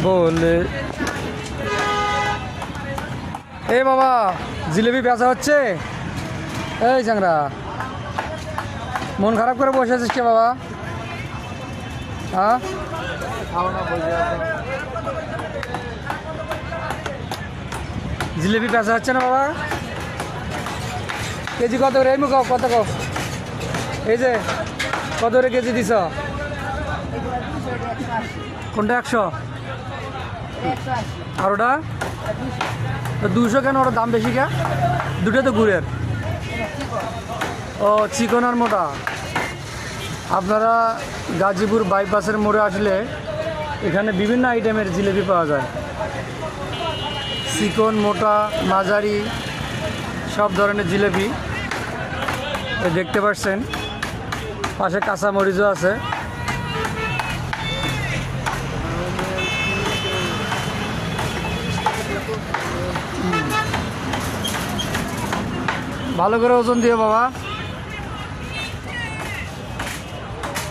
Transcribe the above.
বলে এ বাবা জিলেবি বেচা হচ্ছে। এই চ্যাংরা মন খারাপ করে বসে আছিস কে বাবা? হ্যাঁ জিলেবি বেচা হচ্ছে না বাবা? কেজি কত করে? এই মুখ কত কো এই যে কত করে কেজি দিছ? কোনটা 100? আর ওটা 200 কেন? ওটা দাম বেশি কে? দুটো তো গুড়ের। ও চিকন আর মোটা। আপনারা গাজীপুর বাইপাসের মোড়ে আসলে এখানে বিভিন্ন আইটেমের জিলেবি পাওয়া যায়, চিকন মোটা মাঝারি সব ধরনের জিলেবি দেখতে পাচ্ছেন। পাশে কাঁচা মরিচও আছে। ভালো করে ওজন দিও বাবা।